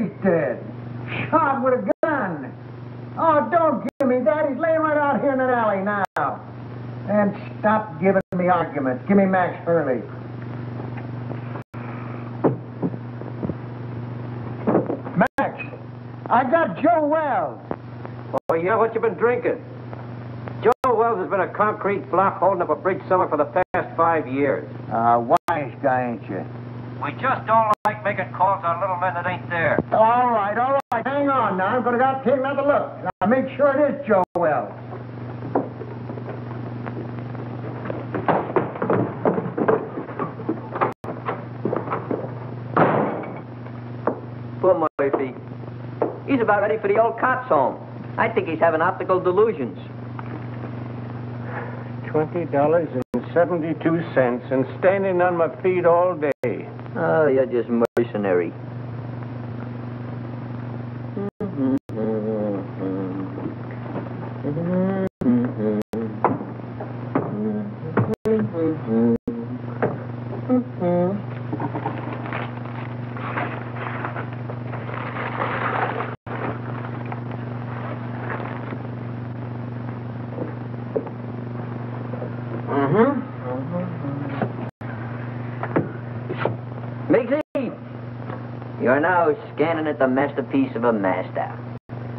he's dead. Shot with a gun. Oh, don't give me that. He's laying right out here in an alley now. And stop giving me arguments. Give me Max Hurley. Max, I got Joe Wells. Oh, yeah? What you been drinking? Joe Wells has been a concrete block holding up a bridge somewhere for the past 5 years. Wise guy, ain't you? We just don't like making calls on little men that ain't there. All right. Hang on now. I'm going to go take another look. Now, make sure it is Joe Wells. Poor Murphy. He's about ready for the old cops' home. I think he's having optical delusions. $20.72 and standing on my feet all day. Oh, you're just mercenary. You are now scanning at the masterpiece of a master.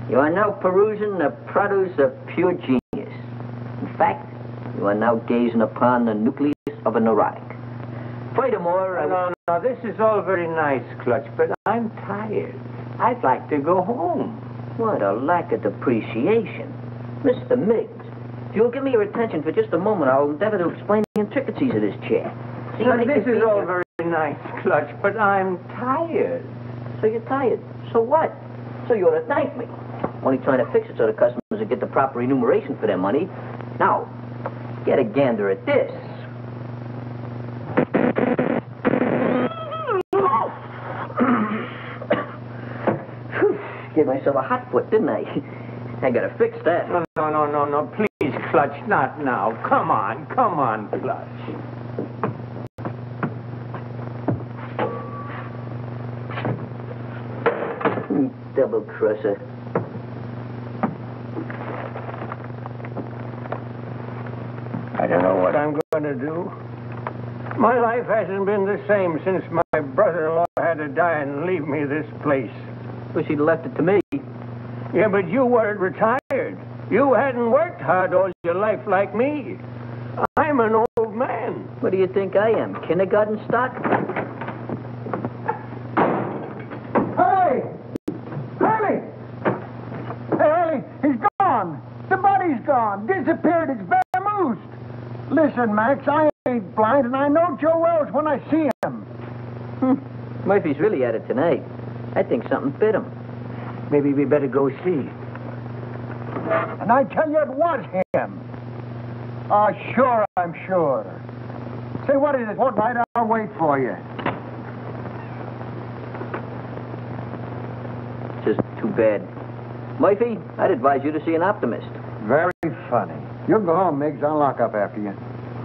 You are now perusing the produce of pure genius. In fact, you are now gazing upon the nucleus of a neurotic. Furthermore, No, this is all very nice, Clutch, but I'm tired. I'd like to go home. What a lack of appreciation. Mr. Miggs, if you'll give me your attention for just a moment, I'll endeavor to explain the intricacies of this chair. This is all very nice, Clutch, but I'm tired. So you're tired. So what? So you ought to thank me. Only trying to fix it so the customers will get the proper remuneration for their money. Now, get a gander at this. Gave myself a hot foot, didn't I? I gotta fix that. No, please, Clutch, not now. Come on, Clutch. Double crosser. I don't know what I'm going to do. My life hasn't been the same since my brother-in-law had to die and leave me this place. Wish he'd left it to me. Yeah, but you weren't retired. You hadn't worked hard all your life like me. I'm an old man. What do you think I am, kindergarten stock? Hey! Hurley! Hey, Hurley, he's gone. The body's gone. Disappeared. It's vamoosed. Listen, Max, I ain't blind, and I know Joe Wells when I see him. Murphy's really at it tonight. I think something bit him. Maybe we better go see. And I tell you, it was him. Oh, sure, I'm sure. Say, what is it? What night? I'll wait for you. Just too bad. Murphy, I'd advise you to see an optimist. Very funny. You'll go home, Miggs. I'll lock up after you.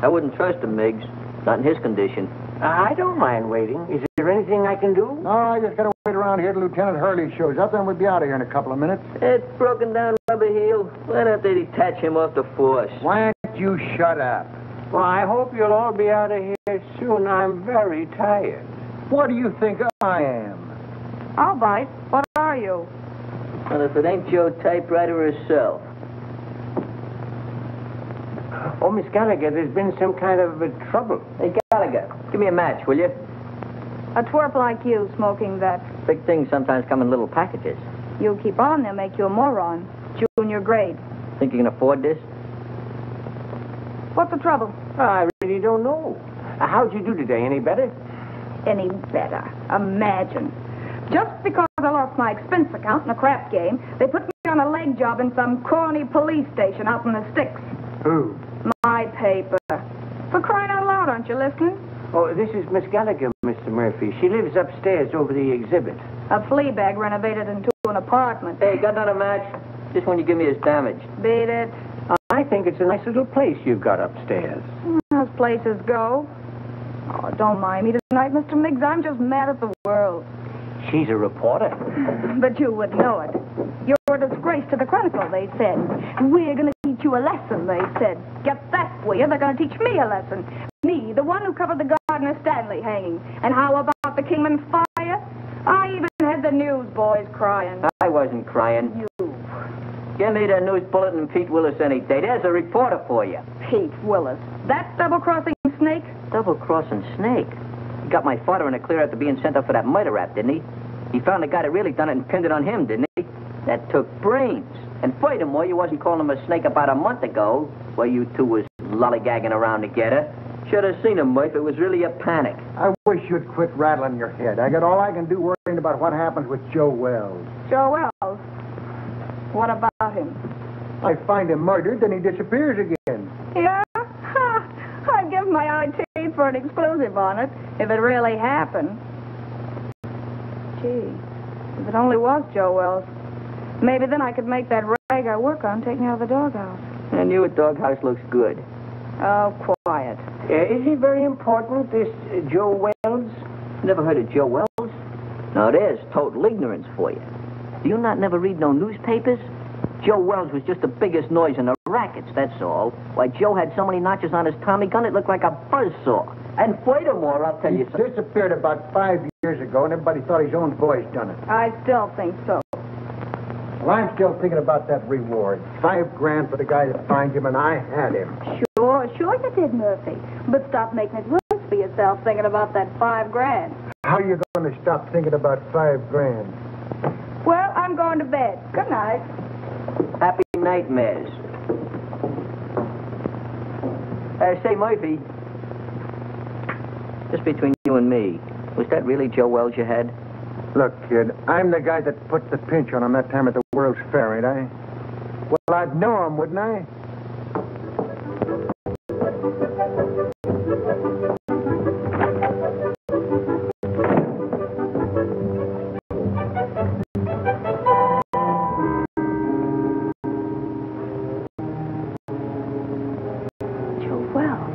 I wouldn't trust him, Miggs. Not in his condition. I don't mind waiting. Is there anything I can do? No, I just gotta wait around here till Lieutenant Hurley shows up, then we'll be out of here in a couple of minutes. That broken down rubber heel. Why don't they detach him off the force? Why don't you shut up? Well, I hope you'll all be out of here soon. I'm very tired. What do you think I am? I'll bite. What are you? Well, if it ain't Joe Typewriter herself. Oh, Miss Gallagher, there's been some kind of trouble. Hey, Gallagher, give me a match, will you? A twerp like you smoking that. Big things sometimes come in little packages. You keep on, they'll make you a moron. Junior grade. Think you can afford this? What's the trouble? I really don't know. How'd you do today? Any better? Any better. Imagine. Just because I lost my expense account in a crap game, they put me on a leg job in some corny police station out in the sticks. Who? My paper. For crying out loud, aren't you listening? Oh, this is Miss Gallagher, Mr. Murphy. She lives upstairs over the exhibit. A flea bag renovated into an apartment. Hey, got another match? This one you give me is damaged. Beat it. I think it's a nice little place you've got upstairs. As places go. Oh, don't mind me tonight, Mr. Miggs. I'm just mad at the world. She's a reporter. But you would know it. You're a disgrace to the Chronicle, they said. We're going to teach you a lesson, they said. Get that, will you? They're going to teach me a lesson. Me, the one who covered the Gardner Stanley hanging. And how about the Kingman fire? I even had the newsboys crying. I wasn't crying. You. Give me the news bulletin, Pete Willis, any day. There's a reporter for you. Pete Willis. That double-crossing snake? Double-crossing snake? He got my father in a clear after being sent up for that murder rap, didn't he? He found the guy that really done it and pinned it on him, didn't he? That took brains. And furthermore, you wasn't calling him a snake about a month ago, while you two was lollygagging around together. Should have seen him, Murph. It was really a panic. I wish you'd quit rattling your head. I got all I can do worrying about what happens with Joe Wells. Joe Wells? What about him? I find him murdered, then he disappears again. Yeah? Ha! I'd give my eye teeth for an exclusive on it, if it really happened. Gee, if it only was Joe Wells. Maybe then I could make that rag I work on take me out of the doghouse. And your doghouse looks good. Oh, quiet. Is he very important, this Joe Wells? Never heard of Joe Wells? No, there's total ignorance for you. Do you not never read no newspapers? Joe Wells was just the biggest noise in the rackets, that's all. Why, Joe had so many notches on his Tommy gun, it looked like a buzzsaw. And furthermore, I'll tell you something. He disappeared about 5 years ago, and everybody thought his own boys done it. I still think so. Well, I'm still thinking about that reward. $5 grand for the guy that finds him, and I had him. Sure you did, Murphy. But stop making it worse for yourself thinking about that $5 grand. How are you going to stop thinking about $5 grand? Well, I'm going to bed. Good night. Happy nightmares. Say, Murphy, just between you and me, was that really Joe Wells you had? Look, kid, I'm the guy that put the pinch on him that time at the World's Fair, ain't I? Well, I'd know him, wouldn't I? Joe Wells.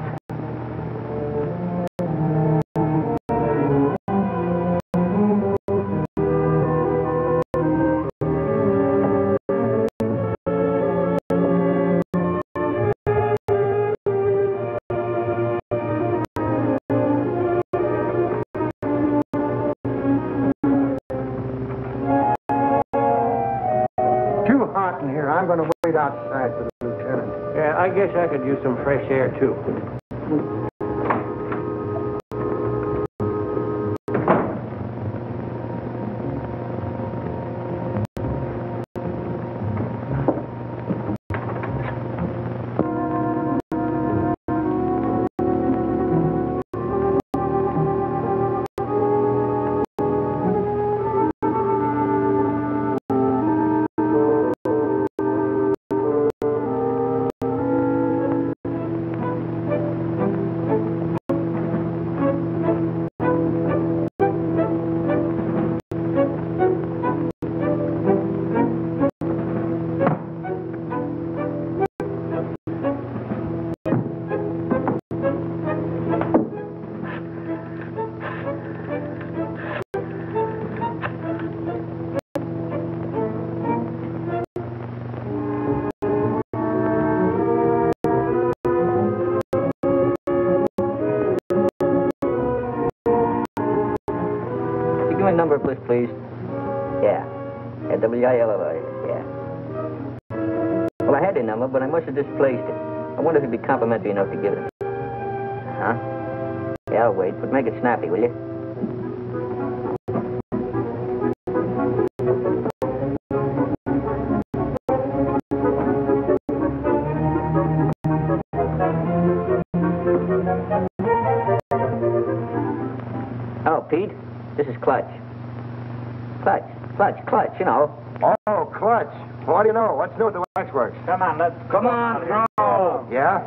I'm going to wait outside for the lieutenant. Yeah, I guess I could use some fresh air, too. Number, please. Yeah. W-I-L-L-A. Yeah. Well, I had the number, but I must have displaced it. I wonder if you'd be complimentary enough to give it to me. Uh-huh. Yeah, I'll wait, but make it snappy, will you? Oh, Pete, this is Clutch. Clutch, you know. Oh, Clutch. What do you know? What's new with the waxworks? Come on, throw. Yeah?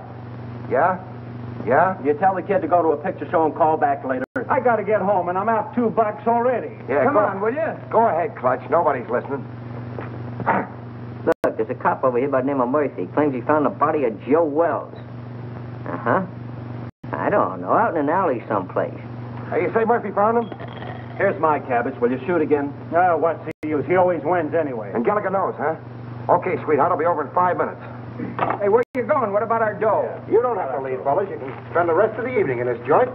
You tell the kid to go to a picture show and call back later. I got to get home, and I'm out $2 already. Yeah, Come on, will you? Go ahead, Clutch. Nobody's listening. Look, there's a cop over here by the name of Murphy. Claims he found the body of Joe Wells. Uh-huh. I don't know, out in an alley someplace. Hey, you say Murphy found him? Here's my cabbage. Will you shoot again? Oh, what's the use? He always wins anyway. And Gallagher knows, huh? Okay, sweetheart, I'll be over in 5 minutes. Hey, where you going? What about our dough? You don't have to leave, fellas. You can spend the rest of the evening in this joint.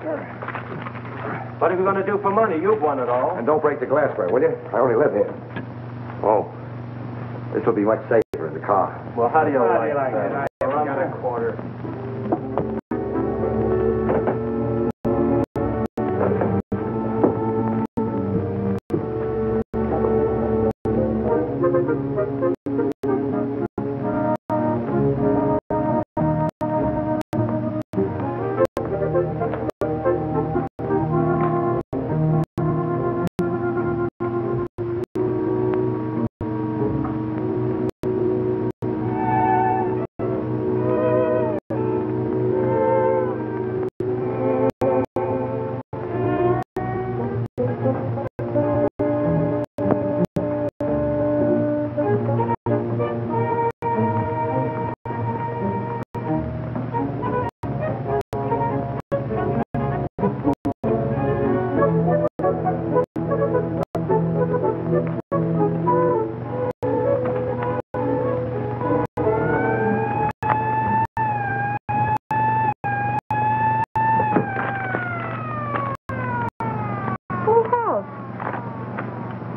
What are we going to do for money? You've won it all. And don't break the glassware, will you? I only live here. Oh, this will be much safer in the car. Well, how do you like it? I haven't got a quarter.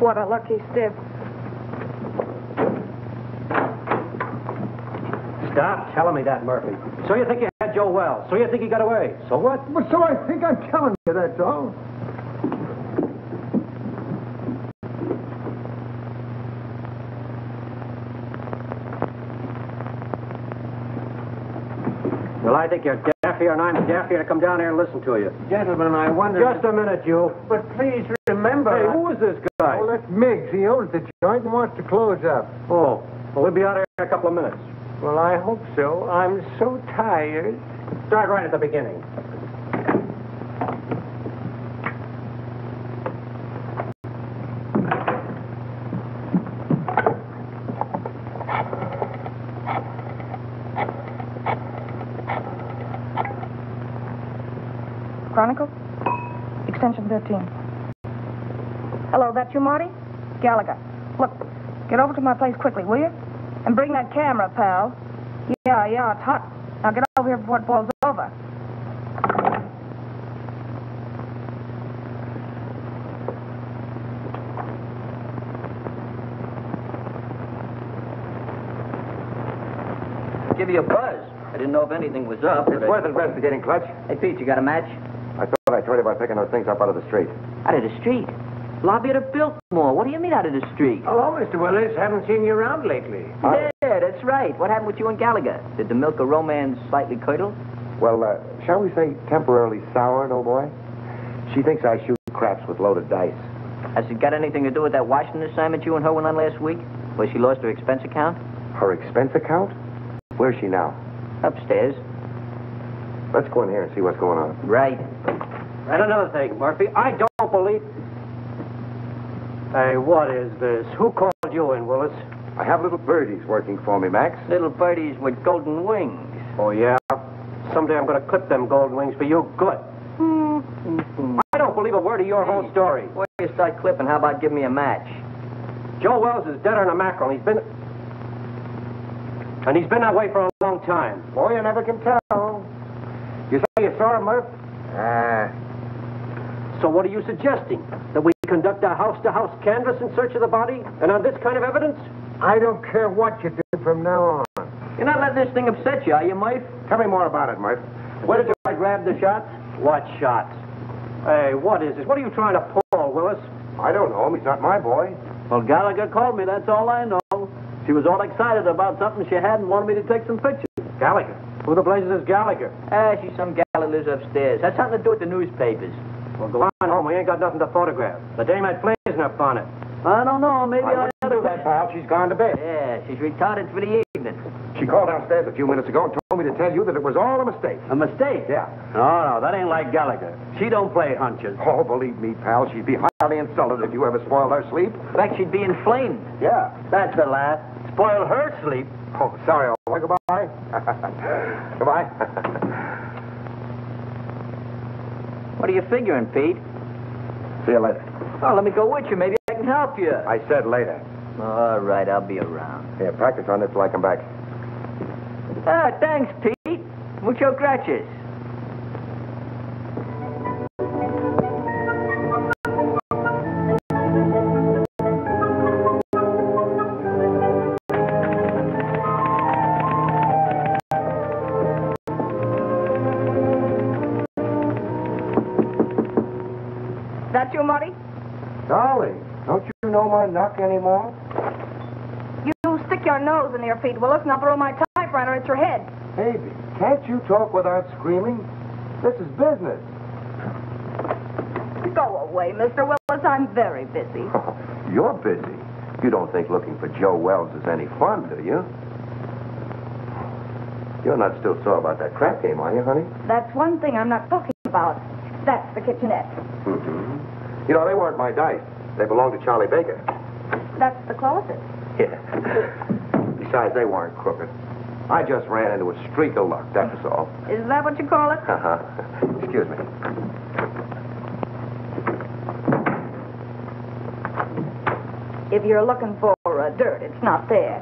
What a lucky stiff. Stop telling me that, Murphy. So you think you had Joe Wells. So you think he got away. So what? Well, so I think I'm telling you, that's all. Well, I think you're daffier and I'm daffier to come down here and listen to you. Gentlemen, I wonder... Just a minute, you. But please remember... Hey, who is this guy? Oh, that's Miggs. He owns the joint and wants to close up. Oh, well, we'll be out here in a couple of minutes. Well, I hope so. I'm so tired. Start right at the beginning. Chronicle? Extension 13. Hello, that you, Marty? Gallagher. Look, get over to my place quickly, will you? And bring that camera, pal. Yeah, it's hot. Now get over here before it boils over. Give you a buzz. I didn't know if anything was up. It's worth investigating, Clutch. Hey, Pete, you got a match? I thought I told you about picking those things up out of the street. Out of the street? Lobby at a Biltmore. What do you mean out of the street? Hello, Mr. Willis. Haven't seen you around lately. Yeah, that's right. What happened with you and Gallagher? Did the milk of romance slightly curdle? Well, shall we say temporarily soured, old boy? She thinks I shoot craps with loaded dice. Has it got anything to do with that Washington assignment you and her went on last week? Where she lost her expense account? Her expense account? Where's she now? Upstairs. Let's go in here and see what's going on. Right. And another thing, Murphy, I don't believe... Hey, what is this? Who called you in, Willis? I have little birdies working for me, Max. Little birdies with golden wings. Oh, yeah? Someday I'm going to clip them golden wings for you good. I don't believe a word of your whole story. Before you start clipping, how about give me a match? Joe Wells is deader than a mackerel. He's been that way for a long time. Boy, you never can tell. You say you saw him, Murph? So what are you suggesting? That we conduct a house-to-house canvass in search of the body? And on this kind of evidence? I don't care what you do from now on. You're not letting this thing upset you, are you, Murph? Tell me more about it, Murph. Where did you grab the shots? What shots? Hey, what is this? What are you trying to pull, Willis? I don't know him. He's not my boy. Well, Gallagher called me, that's all I know. She was all excited about something she had and wanted me to take some pictures. Gallagher? Who the blazes is Gallagher? She's some gal that lives upstairs. Has something to do with the newspapers. Well, go on home. We ain't got nothing to photograph. The dame had flames in her bonnet. I don't know, maybe I wouldn't do that, pal. She's gone to bed. Yeah, she's retarded for the evening. She called downstairs a few minutes ago and told me to tell you that it was all a mistake. A mistake? Yeah. No, that ain't like Gallagher. She don't play hunches. Oh, believe me, pal, she'd be highly insulted if you ever spoiled her sleep. In fact, she'd be inflamed. Yeah. That's the last. Spoil her sleep. Oh, sorry, old boy. Goodbye. Goodbye. What are you figuring, Pete? See you later. Oh, let me go with you. Maybe I can help you. I said later. All right, I'll be around. Yeah, practice on this till I come back. Ah, thanks, Pete. Mucho gracias. That you, Marty? Dolly, don't you know my knock anymore? You stick your nose in here, Pete Willis, and I'll throw my typewriter at your head. Baby, can't you talk without screaming? This is business. Go away, Mr. Willis. I'm very busy. You're busy. You don't think looking for Joe Wells is any fun, do you? You're not still sore about that crap game, are you, honey? That's one thing I'm not talking about. That's the kitchenette. Mm-hmm. You know, they weren't my dice. They belonged to Charlie Baker. That's the closet. Yeah. Besides, they weren't crooked. I just ran into a streak of luck, that was all. Is that what you call it? Excuse me. If you're looking for dirt, it's not there.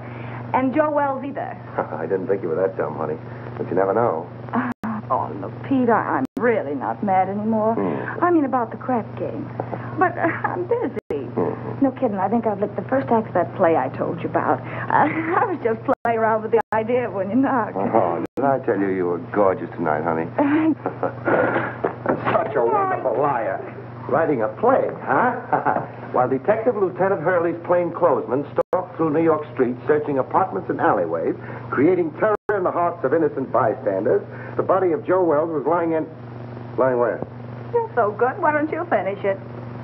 And Joe Wells either. I didn't think you were that dumb, honey. But you never know. Oh, look, Pete, I'm really not mad anymore. I mean about the crap game. But I'm busy. No kidding, I think I've licked the first act of that play I told you about. I was just playing around with the idea when you knocked. Oh, did I tell you were gorgeous tonight, honey? Such a wonderful liar. Writing a play, huh? While Detective Lieutenant Hurley's plainclothesmen stalked through New York streets, searching apartments and alleyways, creating terror in the hearts of innocent bystanders, the body of Joe Wells was lying in... Lying where? You're so good. Why don't you finish it?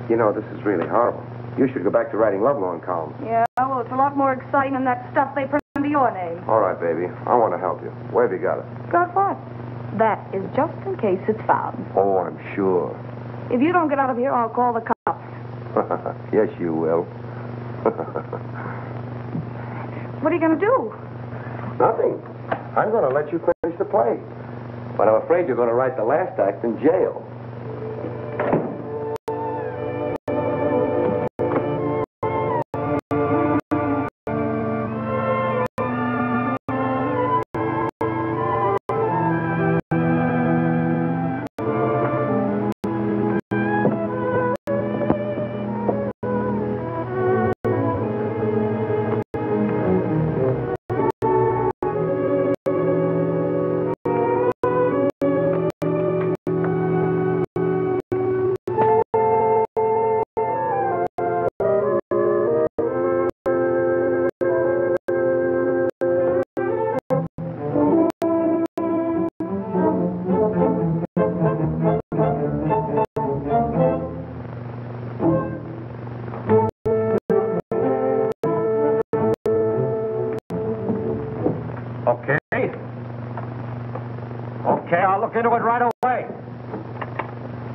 You know, this is really horrible. You should go back to writing lovelorn columns. Yeah, well, it's a lot more exciting than that stuff they print under your name. All right, baby. I want to help you. Where have you got it? Got what? That is just in case it's found. Oh, I'm sure. If you don't get out of here, I'll call the cops. Yes, you will. What are you going to do? Nothing. I'm going to let you finish the play. But I'm afraid you're going to write the last act in jail. Okay, I'll look into it right away.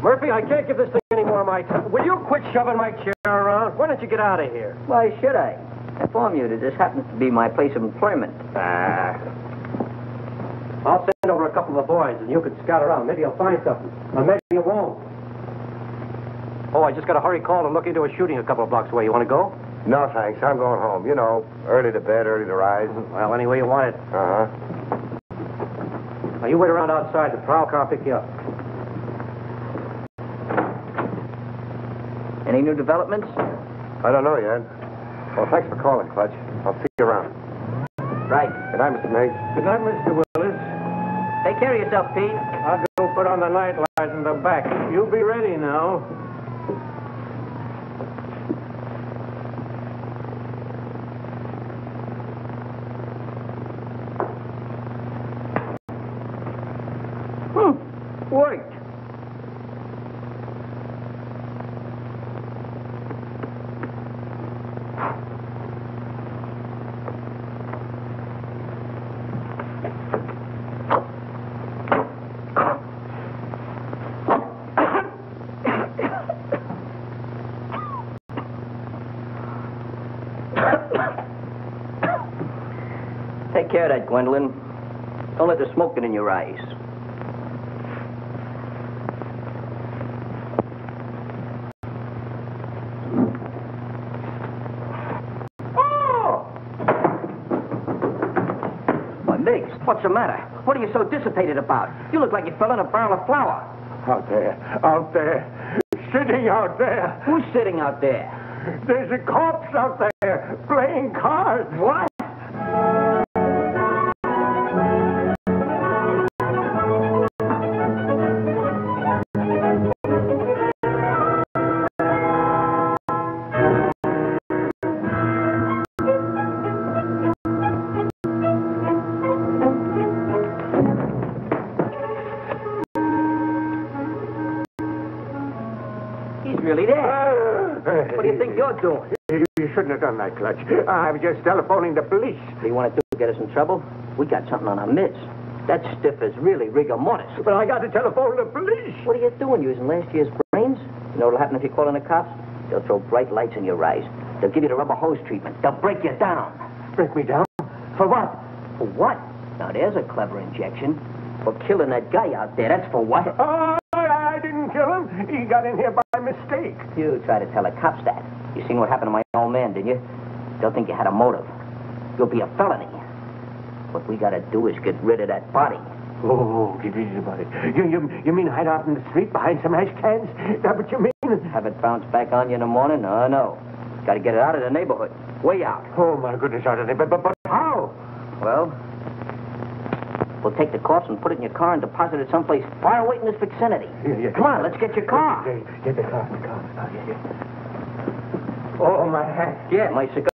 Murphy, I can't give this thing any more of my time. Will you quit shoving my chair around? Why don't you get out of here? Why should I? I inform you that this happens to be my place of employment. I'll send over a couple of boys, and you can scout around. Maybe you'll find something. Or maybe you won't. Oh, I just got a hurry call to look into a shooting a couple of blocks away. You want to go? No, thanks. I'm going home. You know, early to bed, early to rise. Well, any way you want it. Uh-huh. Now, you wait around outside. The prowl car will pick you up. Any new developments? I don't know yet. Well, thanks for calling, Clutch. I'll see you around. Right. Good night, Mr. Miggs. Good night, Mr. Willis. Take care of yourself, Pete. I'll go put on the night light in the back. You'll be ready now. Worked. Take care of that, Gwendolyn. Don't let the smoke get in your eyes. What's the matter? What are you so dissipated about? You look like you fell in a barrel of flour. Out there, sitting out there. Who's sitting out there? There's a corpse out there playing cards. What? Really there. What do you think you're doing? You shouldn't have done that, Clutch. I was just telephoning the police. What do you want to do? Get us in trouble? We got something on our midst. That stiff is really rigor mortis. But I got to telephone the police. What are you doing, using last year's brains? You know what'll happen if you call in the cops? They'll throw bright lights in your eyes. They'll give you the rubber hose treatment. They'll break you down. Break me down? For what? For what? Now, there's a clever injection. For killing that guy out there. That's for what? I didn't kill him. He got in here by mistake. You try to tell the cops that. You seen what happened to my old man, didn't you? They'll think you had a motive. You'll be a felony. What we gotta do is get rid of that body. Oh, get rid of the body. You mean hide out in the street behind some ash cans? Is that what you mean? Have it bounce back on you in the morning? No. Gotta get it out of the neighborhood. Way out. Oh, my goodness, out of there. But how? Well, we'll take the corpse and put it in your car and deposit it someplace far away in this vicinity. Yeah. Come on, let's get your car. Get the car. Oh, yeah. Oh, my hat. Yeah, my cigar.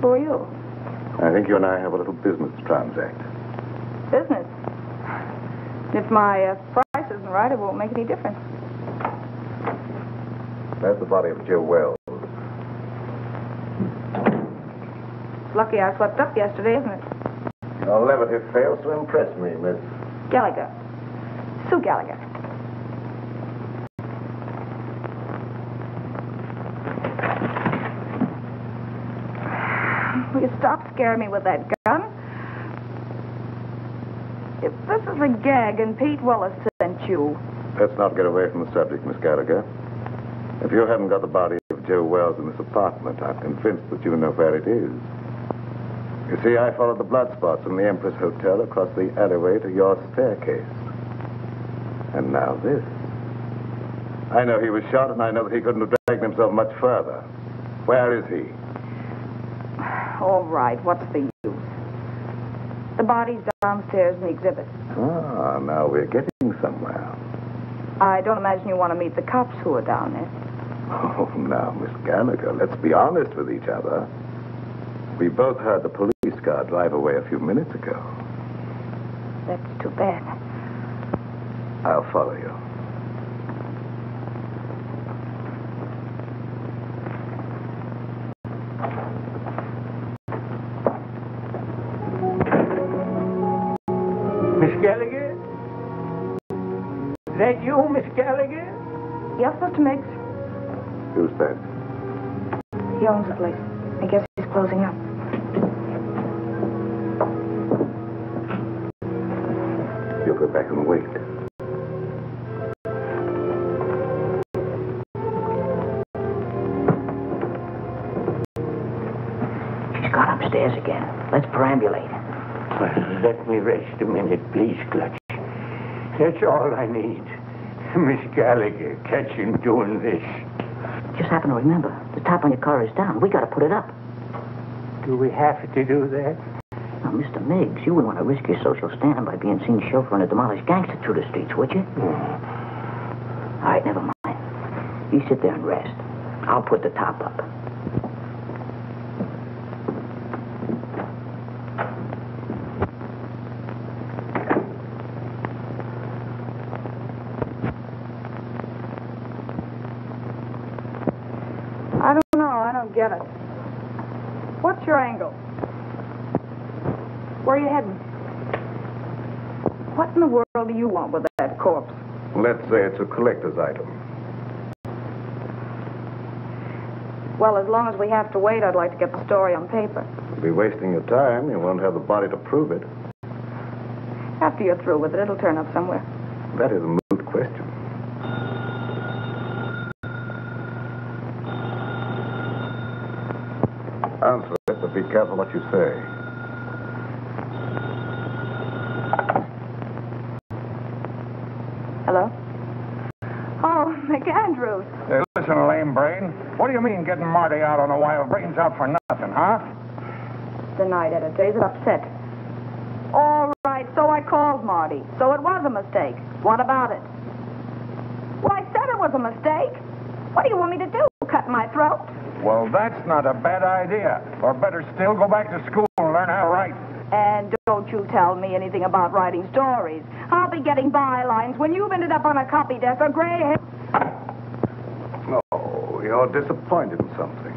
Who are you? I think you and I have a little business to transact. Business? If my price isn't right, it won't make any difference. That's the body of Joe Wells. It's lucky I slept up yesterday, isn't it? Your levity fails to impress me, Miss Gallagher. Sue Gallagher. Will you stop scaring me with that gun? If this is a gag and Pete Willis sent you... Let's not get away from the subject, Miss Gallagher. If you haven't got the body of Joe Wells in this apartment, I'm convinced that you know where it is. You see, I followed the blood spots from the Empress Hotel across the alleyway to your staircase. And now this. I know he was shot, and I know that he couldn't have dragged himself much further. Where is he? All right, what's the use? The body's downstairs in the exhibit. Ah, now we're getting somewhere. I don't imagine you want to meet the cops who are down there. Oh, now, Miss Gallagher, let's be honest with each other. We both heard the police car drive away a few minutes ago. That's too bad. I'll follow you. Miss Gallagher? Is that you, Miss Gallagher? Yes, Mr. Miggs. Who's that? He owns the place. I guess he's closing up. You'll go back and wait. She's gone upstairs again. Let's perambulate. Well, let me rest a minute, please, Clutch. That's all I need. Miss Gallagher, catch him doing this. Just happen to remember, the top on your car is down. We gotta put it up. Do we have to do that? Now, Mr. Miggs, you wouldn't want to risk your social standing by being seen chauffeuring a demolished gangster through the streets, would you? All right, never mind. You sit there and rest. I'll put the top up. I don't know. I don't get it. What's your angle? Where are you heading? What in the world do you want with that corpse? Let's say it's a collector's item. Well, as long as we have to wait, I'd like to get the story on paper. You'll be wasting your time. You won't have the body to prove it. After you're through with it, it'll turn up somewhere. That is a moot question. Answer it, but be careful what you say. Hello? Oh, McAndrews. Hey, listen, lame brain. What do you mean getting Marty out on a wild brains out for nothing, huh? The night editor is upset. All right, so I called Marty. So it was a mistake. What about it? Well, I said it was a mistake. What do you want me to do? Cut my throat? Well, that's not a bad idea. Or better still, go back to school and learn how to write. And don't you tell me anything about writing stories. I'll be getting bylines when you've ended up on a copy desk or gray hair. Oh, you're disappointed in something.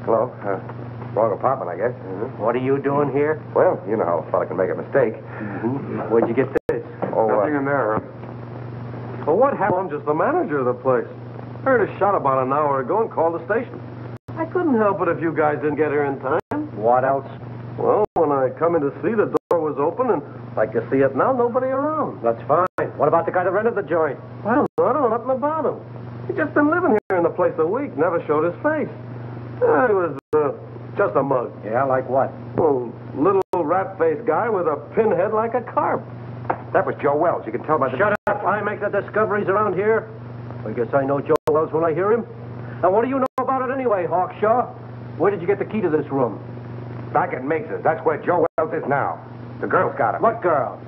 Hello. Wrong apartment, I guess. What are you doing here? Well, you know how a fella can make a mistake. Where'd you get this? Oh, Nothing in there, huh? Well, what happened? I'm just the manager of the place. Heard a shot about an hour ago and called the station. I couldn't help it if you guys didn't get here in time. What else? Well, when I come in to see, the door was open, and like you see it now, nobody around. That's fine. What about the guy that rented the joint? Well, I don't know nothing about him. He's just been living here in the place a week, never showed his face. He was just a mug. Yeah, like what? Well, little rat-faced guy with a pinhead like a carp. that was Joe Wells. You can tell by the... Shut up. I make the discoveries around here. I guess I know Joe Wells when I hear him. And what do you know about it anyway, Hawkshaw? Where did you get the key to this room? Back at Miggs's. That's where Joe Wells is now. The girl's got him. What girl?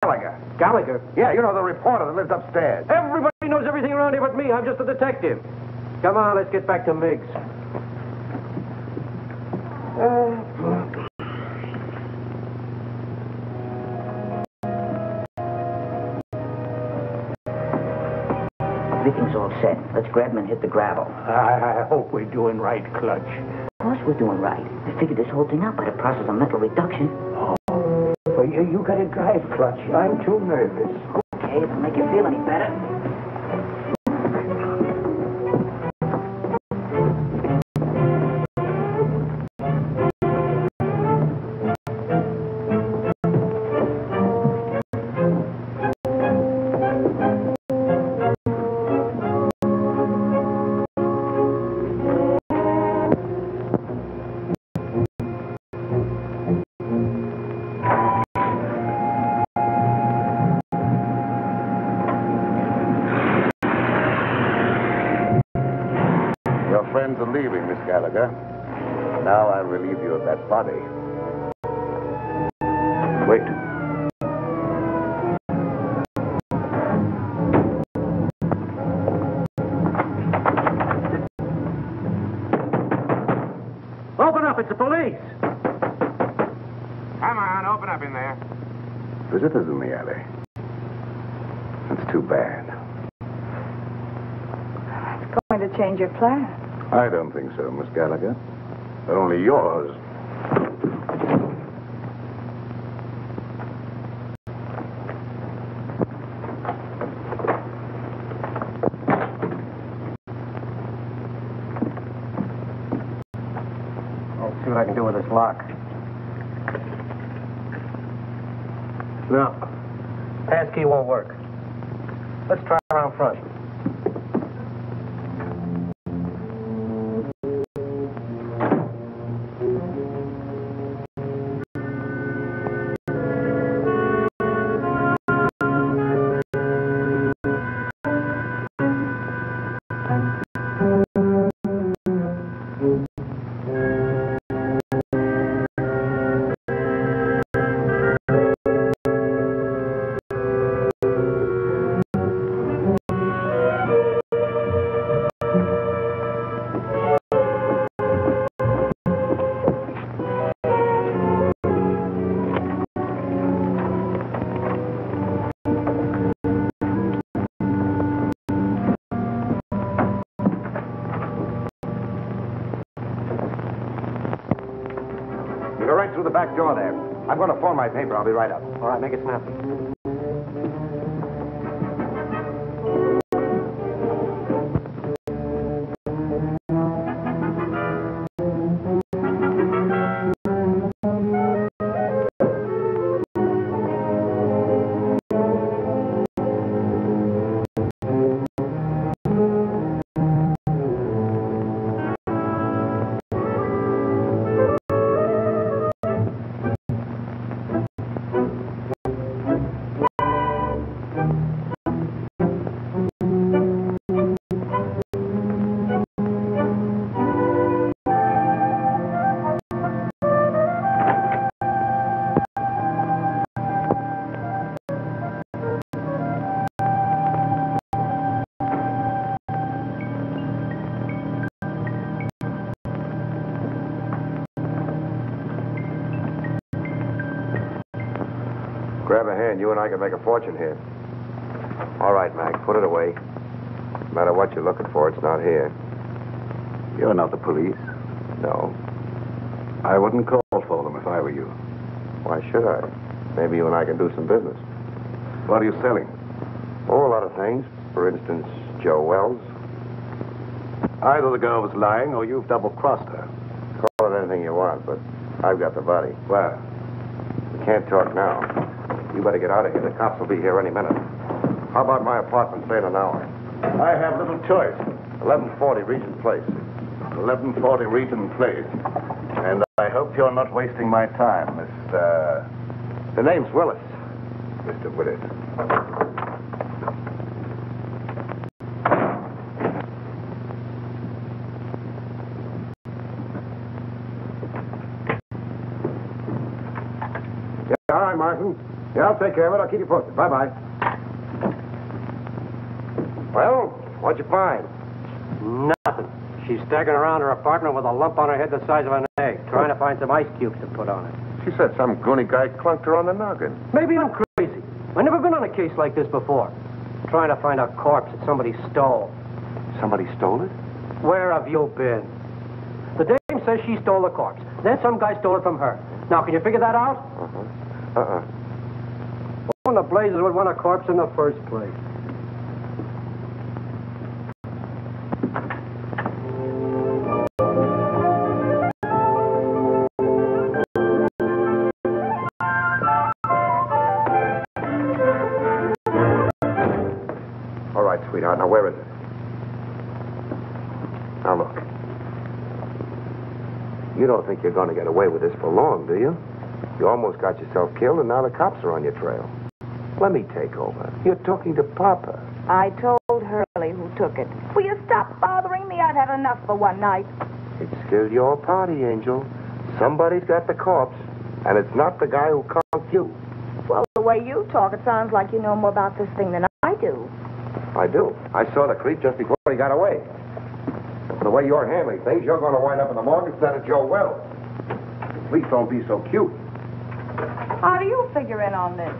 Gallagher. Gallagher? Yeah, you know, the reporter that lives upstairs. Everybody knows everything around here but me. I'm just a detective. Come on, let's get back to Miggs. Everything's all set. Let's grab him and hit the gravel. I hope we're doing right, Clutch. Of course we're doing right. I figured this whole thing out by the process of mental reduction. Well, you gotta drive, Clutch. I'm too nervous. Okay, if it'll make you feel any better. Friends are leaving, Miss Gallagher. Now I'll relieve you of that body. Wait. up. It's the police. Come on, open up in there. Visitors in the alley. That's too bad. It's going to change your plan. I don't think so, Miss Gallagher. They're only yours. I'll see what I can do with this lock. No. Passkey won't work. Let's try around front. Go right through the back door there. I'm going to phone my paper. I'll be right up. All right, make it snappy. Grab a hand. You and I can make a fortune here. All right, Mac. Put it away. No matter what you're looking for, it's not here. You're not the police? No. I wouldn't call for them if I were you. Why should I? Maybe you and I can do some business. What are you selling? Oh, a lot of things. For instance, Joe Wells. Either the girl was lying or you've double-crossed her. Call it anything you want, but I've got the body. Well, we can't talk now. You better get out of here. The cops will be here any minute. How about my apartment, say in an hour? I have little choice. 1140 Regent Place. 1140 Regent Place. And I hope you're not wasting my time, Mr... The name's Willis. Mr. Willis. Yeah, all right, Martin. Yeah, I'll take care of it. I'll keep you posted. Bye-bye. Well, what'd you find? Nothing. She's staggering around her apartment with a lump on her head the size of an egg, trying to find some ice cubes to put on it. She said some goony guy clunked her on the noggin. Maybe I'm crazy. I've never been on a case like this before. Trying to find a corpse that somebody stole. Somebody stole it? Where have you been? The dame says she stole the corpse. Then some guy stole it from her. Now, can you figure that out? Who in the blazes would want a corpse in the first place? All right, sweetheart. Now, where is it? Now, look. You don't think you're going to get away with this for long, do you? You almost got yourself killed, and now the cops are on your trail. Let me take over. You're talking to Papa. I told Hurley who took it. Will you stop bothering me? I've had enough for one night. It's still your party, Angel. Somebody's got the corpse, and it's not the guy who conked you. Well, the way you talk, it sounds like you know more about this thing than I do. I do. I saw the creep just before he got away. And for the way you're handling things, you're going to wind up in the morgue instead of Joe Wells. Please don't be so cute. How do you figure in on this?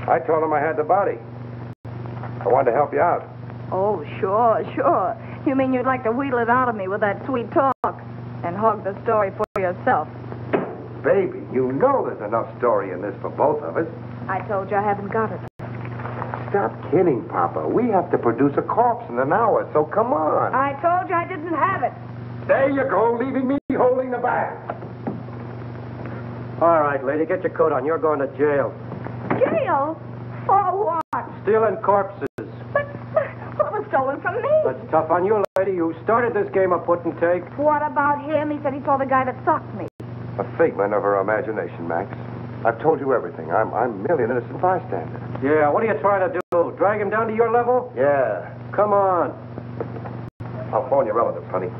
I told him I had the body. I wanted to help you out. Oh, sure. You mean you'd like to wheedle it out of me with that sweet talk and hog the story for yourself? Baby, you know there's enough story in this for both of us. I told you I haven't got it. Stop kidding, Papa. We have to produce a corpse in an hour, so come on. I told you I didn't have it. There you go, leaving me holding the bag. All right, lady, get your coat on. You're going to jail. Jail? For what? Stealing corpses. But what was stolen from me? That's tough on you, lady. You started this game of put and take. What about him? He said he saw the guy that socked me. A figment of her imagination, Max. I've told you everything. I'm merely an innocent bystander. Yeah, what are you trying to do? Drag him down to your level? Yeah. Come on. I'll phone your relatives, honey.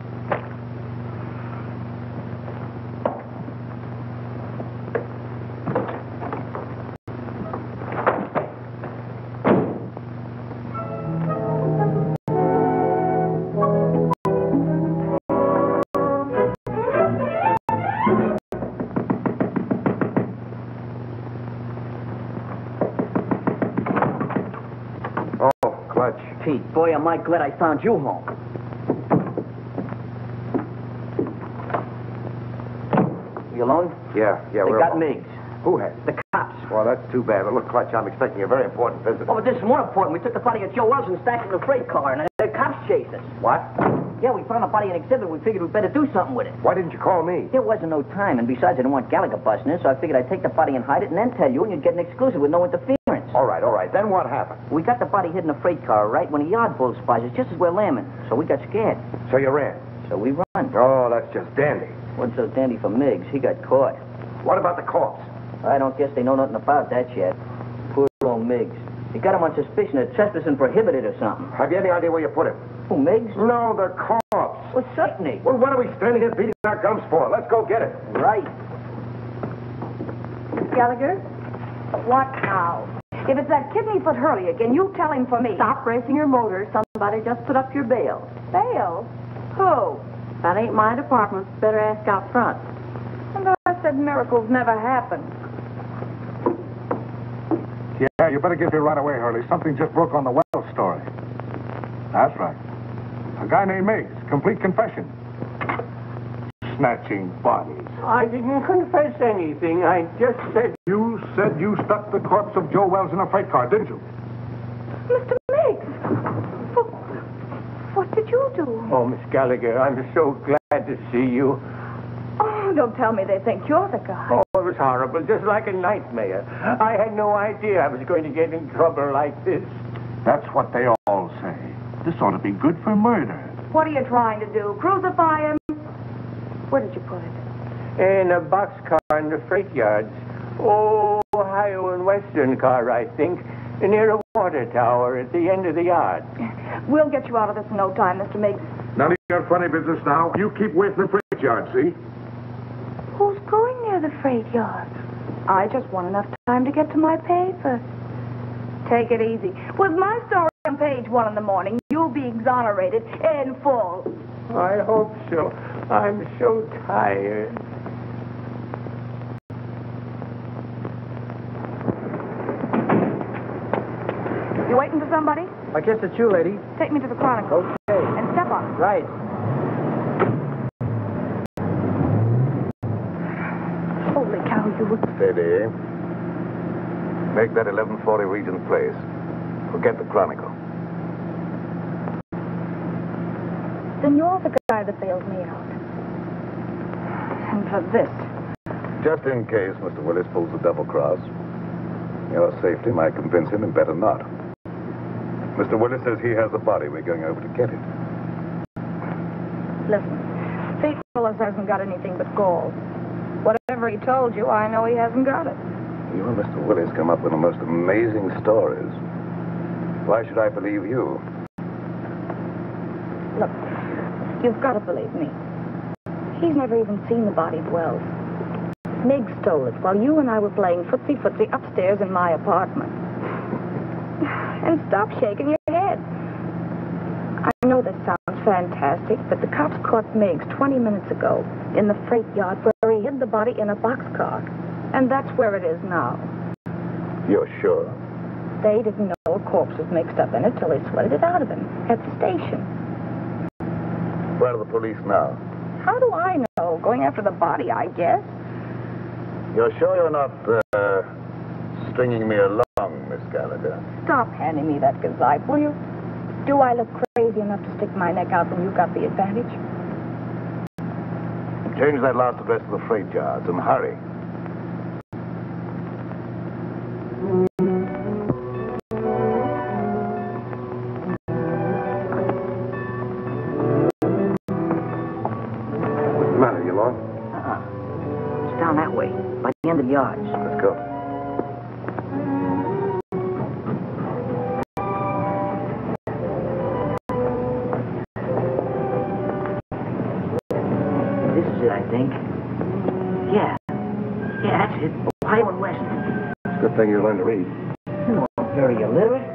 Pete, boy, am I glad I found you home. You alone? Yeah, They we're got alone. Miggs. Who has? The cops. Well, that's too bad. But look, Clutch, I'm expecting a very important visit. Oh, but this is more important. We took the body of Joe Wells and stashed it in a freight car, and the cops chased us. What? Yeah, we found a body in exhibit. We figured we'd better do something with it. Why didn't you call me? There wasn't no time, and besides, I didn't want Gallagher busting in, so I figured I'd take the body and hide it and then tell you, and you'd get an exclusive with no interference. All right. Then what happened? We got the body hid in a freight car, right, when a yard bull spies us just as we're lambing. So we got scared. So you ran? So we run. Oh, that's just dandy. Wasn't so dandy for Miggs. He got caught. What about the corpse? I don't guess they know nothing about that yet. Poor old Miggs. They got him on suspicion of trespassing prohibited or something. Have you any idea where you put him? Who, Miggs? No, the corpse. Well, certainly. Well, what are we standing here beating our gums for? Let's go get it. Right. Gallagher? What now? If it's that kidney-foot Hurley again, you tell him for me. Stop racing your motor. Somebody just put up your bail. Bail? Who? That ain't my department. Better ask out front. And I said miracles never happen. Yeah, you better get here right away, Hurley. Something just broke on the Wells story. That's right. A guy named Miggs. Complete confession. Snatching bodies. I didn't confess anything. I just said... You said you stuck the corpse of Joe Wells in a freight car, didn't you? Mr. Miggs! What did you do? Oh, Miss Gallagher, I'm so glad to see you. Oh, don't tell me they think you're the guy. Oh, it was horrible, just like a nightmare. I had no idea I was going to get in trouble like this. That's what they all say. This ought to be good for murder. What are you trying to do? Crucify him? Where did you put it? In a boxcar in the freight yards. Oh, Ohio and Western car, I think. Near a water tower at the end of the yard. We'll get you out of this in no time, Mr. Miggs. None of your funny business now. You keep away from the freight yard, see? Who's going near the freight yard? I just want enough time to get to my paper. Take it easy. With my story on page 1 in the morning, you'll be exonerated in full. I hope so. I'm so tired. You waiting for somebody? I guess it's you, lady. Take me to the Chronicle. Okay. And step on it. Right. Holy cow, you were... Steady. Make that 1140 Regent Place. Forget the Chronicle. Then you're the guy that bailed me out. And for this. Just in case Mr. Willis pulls the double cross. Your safety might convince him and better not. Mr. Willis says he has the body. We're going over to get it. Listen, Pete Willis hasn't got anything but gall. Whatever he told you, I know he hasn't got it. You and Mr. Willis come up with the most amazing stories. Why should I believe you? Look, you've got to believe me. He's never even seen the body of Wells. Miggs stole it while you and I were playing footsie-footsie upstairs in my apartment. And stop shaking your head. I know the this sounds fantastic, but the cops caught Meigs 20 minutes ago in the freight yard where he hid the body in a boxcar. And that's where it is now. You're sure? They didn't know a corpse was mixed up in it till they sweated it out of him at the station. Where are the police now? How do I know? Going after the body, I guess. You're sure you're not, stringing me along, Miss Gallagher? Stop handing me that gazeppe, will you? Do I look crazy enough to stick my neck out when you got the advantage? Change that last address to the freight yards and hurry. What's the matter? You lost? It's down that way, by the end of the yards. Let's go. This is it, I think. Yeah, that's it. Ohio and West. It's a good thing you learned to read. You're not very illiterate.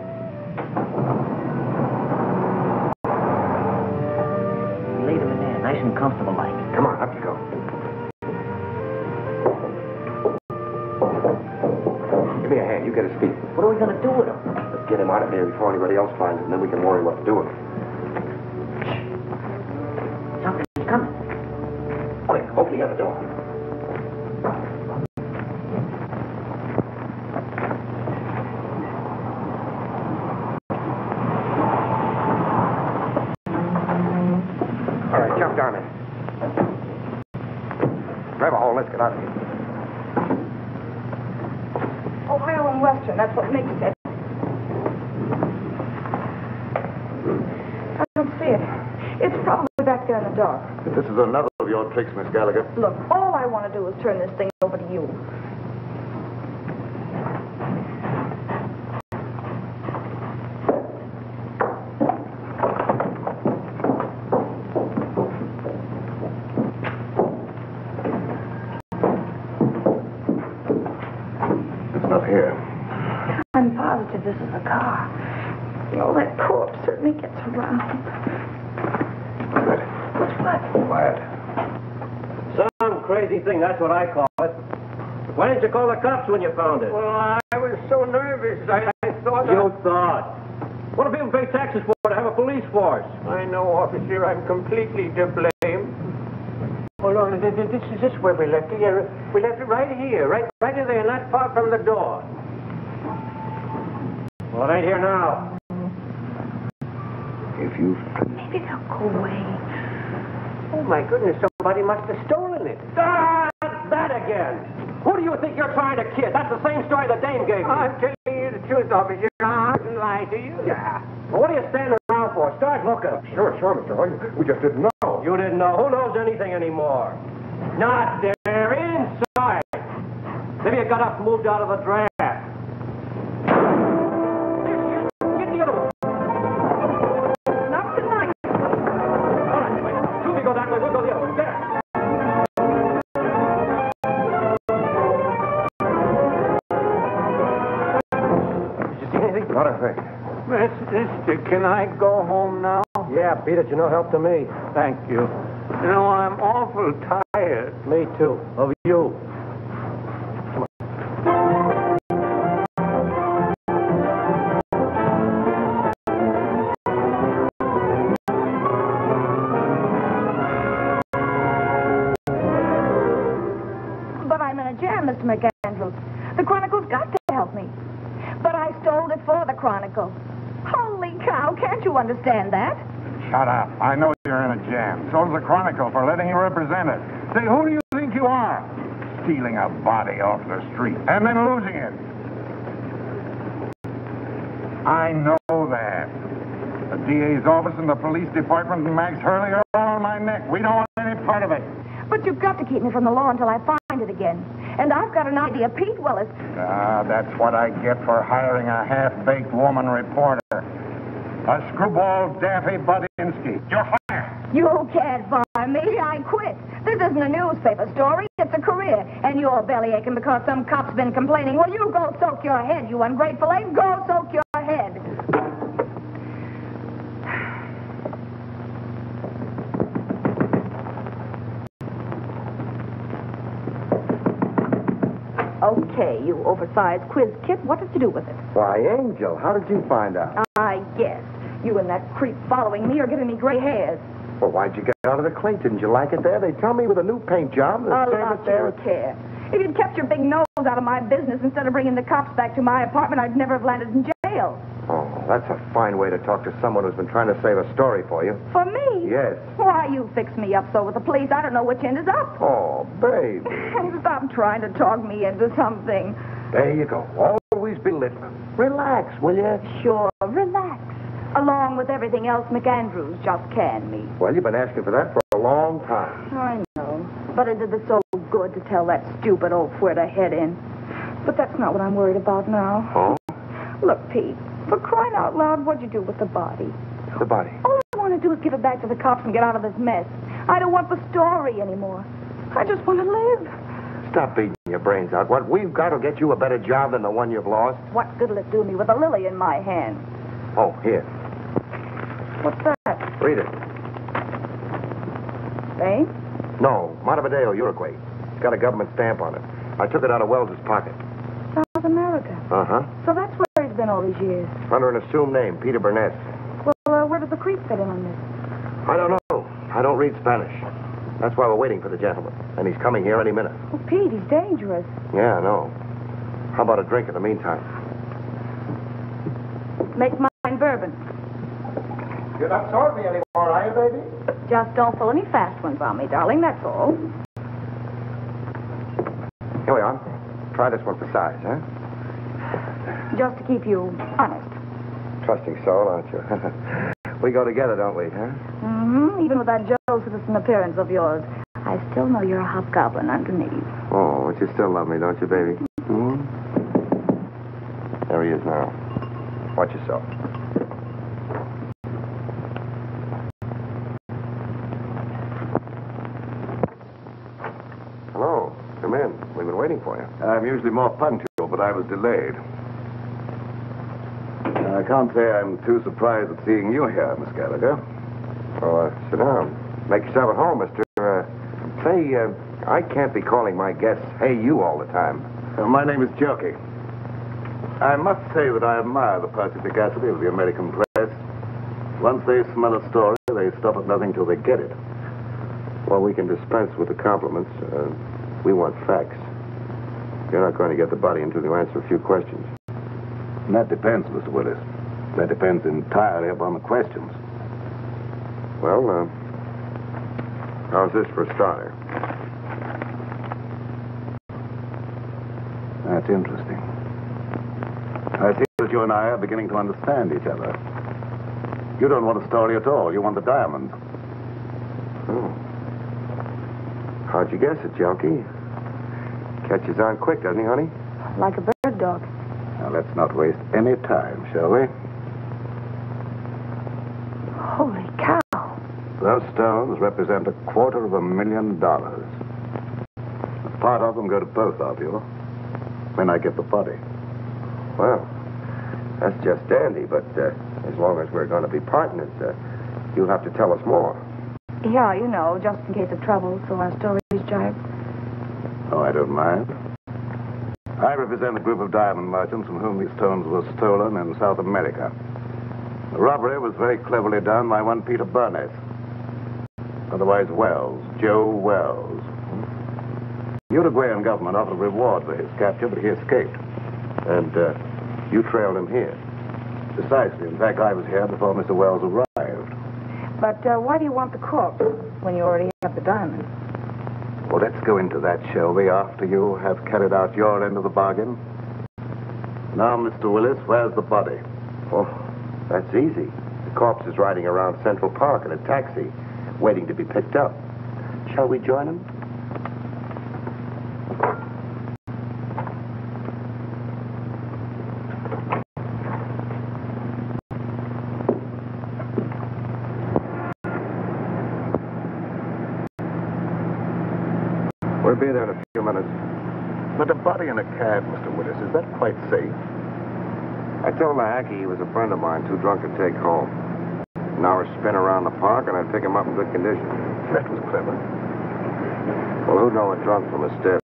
Leave him in there, nice and comfortable like. Come on, up you go. Give me a hand. You get his feet. What are we going to do with him? Let's get him out of here before anybody else finds him, and then we can worry what to do with him. Something's coming. Quick, open the other door. All right, jump down there. Grab a hole, let's get out of here. Ohio and Western, that's what makes it. I don't see it. It's probably back there in the dark. This is another of your tricks, Miss Gallagher. Look, all I want to do is turn this thing over to you. It's not here. I'm positive this is a car. You know, that corpse certainly gets around. Quiet. What's what? Quiet. Some crazy thing, that's what I call it. Why didn't you call the cops when you found it? Well, I was so nervous. I thought... You thought. What do people pay taxes for to have a police force? I know, officer. I'm completely to blame. Hold on. This is where we left it. Yeah, we left it right here. Right in there, not far from the door. Well, it ain't here now. If you... Maybe they'll go away. Oh, my goodness. Somebody must have stolen it. Ah, that again. Who do you think you're trying to kid? That's the same story the dame gave me. I'm telling you the truth, officer. I wouldn't lie to you. Yeah. Well, what are you standing around for? Start looking. Sure, Mr. Hoyt. We just didn't know. You didn't know. Who knows anything anymore? Not there. Inside. Maybe you got up and moved out of the draft. Get the other one. Not tonight. All right, wait. Two of you go that way. We'll go the other way. There. Did you see anything? Not a thing. Mister, can I go home now? Yeah, Peter, you're no help to me. Thank you. You know, I'm awful tired. Me too. Of you. But I'm in a jam, Mr. McAndrews. The Chronicle's got to help me. But I stole it for the Chronicle. Holy cow, can't you understand that? Shut up. I know you're in a jam. So's the Chronicle for letting you represent it. Say, who do you think you are? Stealing a body off the street and then losing it. I know that. The DA's office and the police department and Max Hurley are all on my neck. We don't want any part of it. But you've got to keep me from the law until I find it again. And I've got an idea. Pete Willis. Ah, that's what I get for hiring a half-baked woman reporter. A screwball Daffy Budinsky. You're fired. You can't fire me. I quit. This isn't a newspaper story. It's a career. And you're belly aching because some cop's been complaining. Well, you go soak your head, you ungrateful ape. Go soak your head. Okay, you oversized quiz kit. What did you do with it? Why, Angel, how did you find out? I guess. You and that creep following me are giving me gray hairs. Well, why'd you get out of the clink? Didn't you like it there? They tell me with a new paint job. A lot you care. If you'd kept your big nose out of my business instead of bringing the cops back to my apartment, I'd never have landed in jail. Oh, that's a fine way to talk to someone who's been trying to save a story for you. For me? Yes. Why, you fix me up so with the police, I don't know which end is up. Oh, baby. Stop trying to talk me into something. There you go. Always belittling. Relax, will you? Sure, relax. Along with everything else McAndrews just canned me. Well, you've been asking for that for a long time. I know. But it did us so good to tell that stupid oaf where to head in. But that's not what I'm worried about now. Oh? Look, Pete, for crying out loud, what'd you do with the body? The body? All I want to do is give it back to the cops and get out of this mess. I don't want the story anymore. I just want to live. Stop beating your brains out. What we've got will get you a better job than the one you've lost. What good'll it do me with a lily in my hand? Oh, here. What's that? Read it. Spain? No, Montevideo, Uruguay. It's got a government stamp on it. I took it out of Wells's pocket. South America. Uh-huh. So that's where he's been all these years. Under an assumed name, Peter Burnett. Well, where does the creep fit in on this? I don't know. I don't read Spanish. That's why we're waiting for the gentleman. And he's coming here any minute. Oh, Pete, he's dangerous. Yeah, I know. How about a drink in the meantime? Make mine bourbon. You're not sorting me anymore, are you, baby? Just don't pull any fast ones on me, darling, that's all. Here we are. Try this one for size, huh? Just to keep you honest. Trusting soul, aren't you? We go together, don't we, huh? Mm-hmm. Even with that Joe citizen appearance of yours, I still know you're a hobgoblin underneath. Oh, but you still love me, don't you, baby? Hmm? There he is now. Watch yourself. Hello. Come in. We've been waiting for you. I'm usually more punctual, but I was delayed. I can't say I'm too surprised at seeing you here, Miss Gallagher. Oh, sit down. Make yourself at home, mister. Say, I can't be calling my guests, hey, you all the time. My name is Jerky. I must say that I admire the perspicacity of the American press. Once they smell a story, they stop at nothing till they get it. Well, we can dispense with the compliments. We want facts. You're not going to get the body until you answer a few questions. And that depends, Mr. Willis. That depends entirely upon the questions. Well, how's this for a starter? That's interesting. I see that you and I are beginning to understand each other. You don't want a story at all. You want the diamonds. Oh. How'd you guess it, Junkie? Catches on quick, doesn't he, honey? Like a bird dog. Now, let's not waste any time, shall we? Holy cow. Those stones represent $250,000. Part of them go to both of you when I get the body. Well, that's just dandy, but as long as we're going to be partners, you'll have to tell us more. Yeah, you know, just in case of trouble, so our stories jive. Oh, I don't mind. I represent a group of diamond merchants from whom these stones were stolen in South America. The robbery was very cleverly done by one Peter Burnett. Otherwise Wells, Joe Wells. The Uruguayan government offered a reward for his capture, but he escaped. And you trailed him here? Precisely. In fact, I was here before Mr. Wells arrived. But why do you want the corpse when you already have the diamond? Well, let's go into that, shall we, after you have carried out your end of the bargain? Now, Mr. Willis, where's the body? Oh, that's easy. The corpse is riding around Central Park in a taxi, waiting to be picked up. Shall we join him? We'll be there in a few minutes. But a body in a cab, Mr. Willis, is that quite safe? I told Lahacki he was a friend of mine, too drunk to take home. An hour spin around the park, and I'd pick him up in good condition. That was clever. Well, who'd know a drunk from a stiff?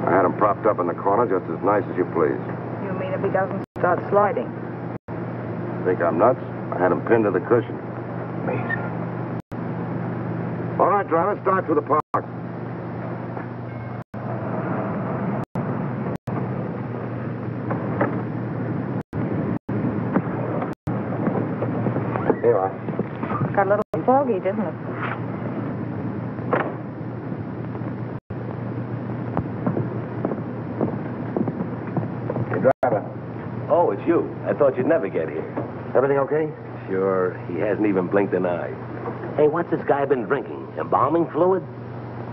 I had him propped up in the corner just as nice as you please. You mean if he doesn't start sliding? Think I'm nuts? I had him pinned to the cushion. Amazing. All right, driver, start through the park. Here you are. Got a little foggy, didn't it? Hey, driver. Oh, it's you. I thought you'd never get here. Everything okay? Sure, he hasn't even blinked an eye. Hey, what's this guy been drinking? Embalming fluid?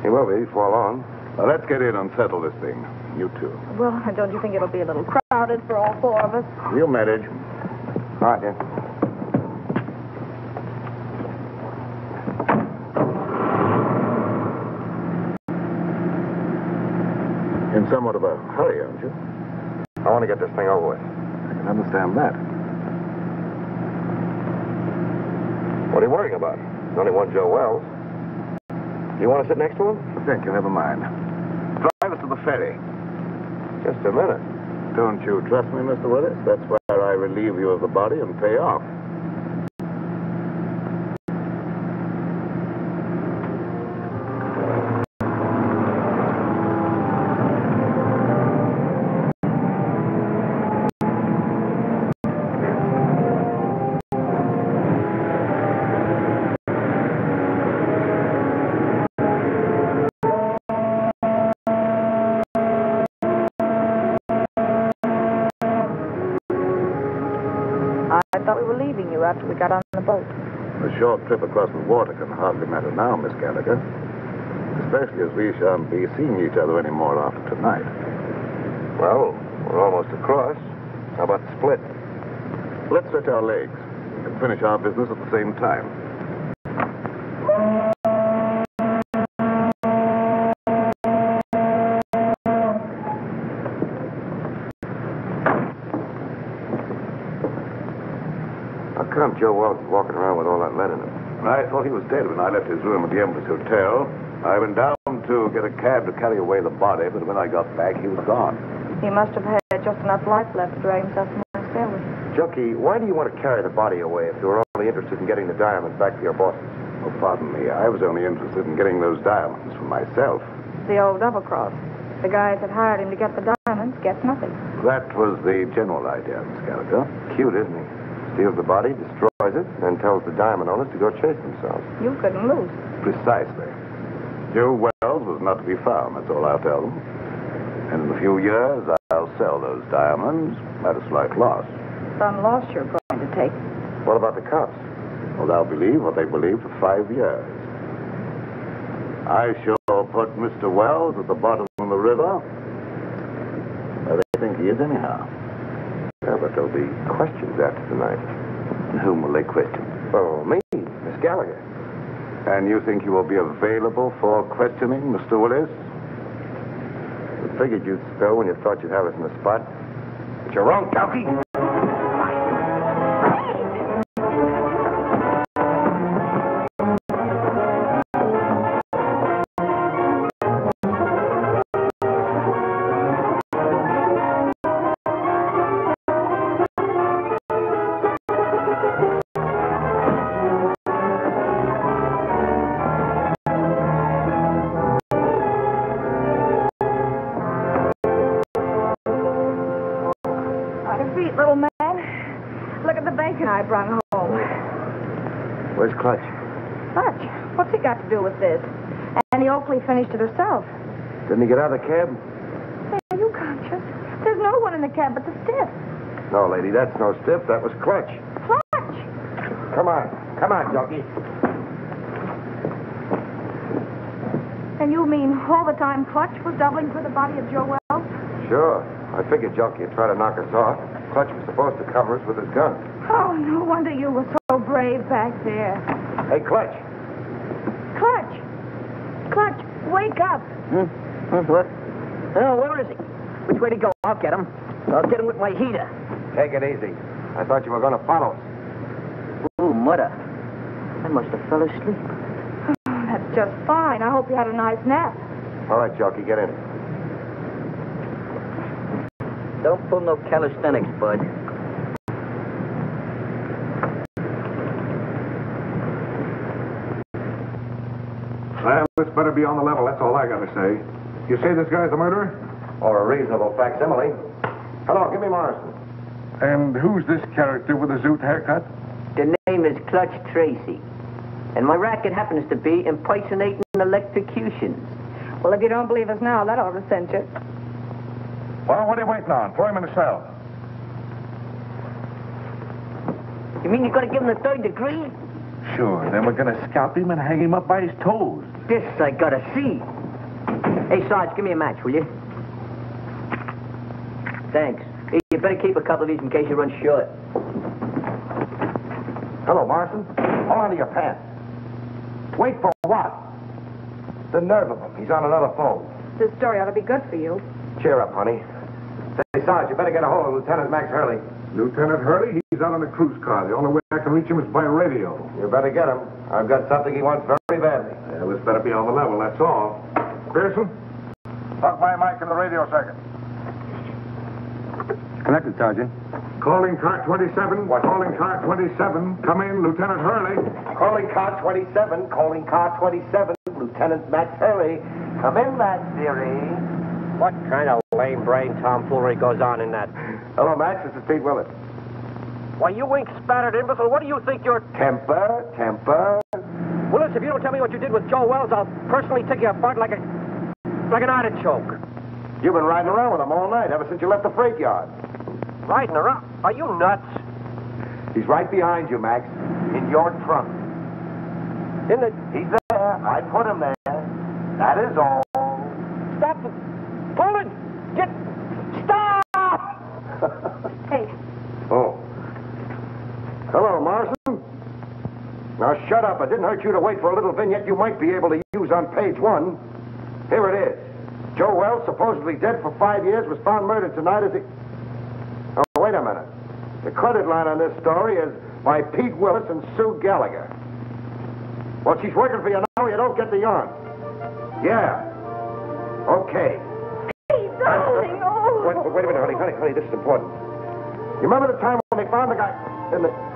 He will be before long. Now, let's get in and settle this thing. You two. Well, don't you think it'll be a little crowded for all four of us? We'll manage. All right, then. In somewhat of a hurry, aren't you? I want to get this thing over with. I can understand that. What are you worrying about? There's only one Joe Wells. You want to sit next to him? Thank you, never mind. Drive us to the ferry. Just a minute. Don't you trust me, Mr. Willis? That's where I relieve you of the body and pay off. After we got on the boat. A short trip across the water can hardly matter now, Miss Gallagher. Especially as we shan't be seeing each other anymore after tonight. Well, we're almost across. How about the split? Let's stretch our legs. We can finish our business at the same time. How come Joe Wells is walking around with all that lead in him? I thought he was dead when I left his room at the Empress Hotel. I went down to get a cab to carry away the body, but when I got back, he was gone. He must have had just enough life left to drag himself from my family. Junkie, why do you want to carry the body away if you were only interested in getting the diamonds back to your bosses? Oh, pardon me. I was only interested in getting those diamonds for myself. The old double-cross. The guys that hired him to get the diamonds gets nothing. That was the general idea, Miss Gallagher. Cute, isn't he? Steals the body, destroys it, and tells the diamond owners to go chase themselves. You couldn't lose. Precisely. Joe Wells was not to be found, that's all I'll tell them. And in a few years, I'll sell those diamonds at a slight loss. Some loss you're going to take. What about the cops? Well, they'll believe what they believe for 5 years. I shall put Mr. Wells at the bottom of the river. Where they think he is anyhow. Yeah, but there'll be questions after tonight. And whom will they question? Oh, me, Miss Gallagher. And you think you will be available for questioning, Mr. Willis? We figured you'd spill when you thought you'd have us in the spot. But you're wrong, Junkie. I brought home. Where's Clutch? Clutch? What's he got to do with this? Annie Oakley finished it herself. Didn't he get out of the cab? Hey, are you conscious? There's no one in the cab but the stiff. No, lady, that's no stiff. That was Clutch. Clutch? Come on, Junkie. And you mean all the time Clutch was doubling for the body of Joe Wells? Sure. I figured Junkie would try to knock us off. Clutch was supposed to cover us with his gun. Oh, no wonder you were so brave back there. Hey, Clutch. Clutch! Clutch, wake up. What? Oh, where is he? Which way to go? I'll get him. I'll get him with my heater. Take it easy. I thought you were going to follow us. Ooh, mother. I must have fell asleep. Oh, that's just fine. I hope you had a nice nap. All right, Junkie, get in. Don't pull no calisthenics, bud. Well, this better be on the level, that's all I gotta say. You say this guy's the murderer? Or a reasonable facsimile. Hello, give me Morrison. And who's this character with the zoot haircut? The name is Clutch Tracy. And my racket happens to be impersonating electrocutions. Well, if you don't believe us now, that ought to cinch it. Well, what are you waiting on? Throw him in the cell. You mean you're going to give him the 3rd degree? Sure, then we're gonna scalp him and hang him up by his toes. This I gotta see. Hey, Sarge, give me a match, will you? Thanks. Hey, you better keep a couple of these in case you run short. Hello, Morrison. Hold on to your pants. Wait for what? The nerve of him. He's on another phone. This story ought to be good for you. Cheer up, honey. Say, Sarge, you better get a hold of Lieutenant Max Hurley. Lieutenant Hurley, he's out on a cruise car. The only way I can reach him is by radio. You better get him. I've got something he wants very badly. Yeah, this better be on the level, that's all. Pearson, talk my mic in the radio second. Connected, Sergeant. Calling car 27. What? Calling car 27. Come in, Lieutenant Hurley. Calling car 27. Calling car 27. Lieutenant Max Hurley. Come in, Max, dearie. What kind of lame-brained tomfoolery goes on in that? Hello, Max. This is Pete Willis. Why, you ink-spattered imbecile, what do you think you're... Temper. Willis, if you don't tell me what you did with Joe Wells, I'll personally take you apart like an artichoke. You've been riding around with him all night, ever since you left the freight yard. Riding around? Are you nuts? He's right behind you, Max. In your trunk. He's there. I put him there. That is all. Stop it. Pull it. Stop! Hey. Oh. Hello, Morrison. Now, shut up. It didn't hurt you to wait for a little vignette you might be able to use on page 1. Here it is. Joe Wells, supposedly dead for 5 years, was found murdered tonight as he... Oh, wait a minute. The credit line on this story is by Pete Willis and Sue Gallagher. Well, she's working for you now. You don't get the yarn. Yeah. Okay. Hey, darling. Oh. Wait a minute, honey, this is important. You remember the time when they found the guy in the...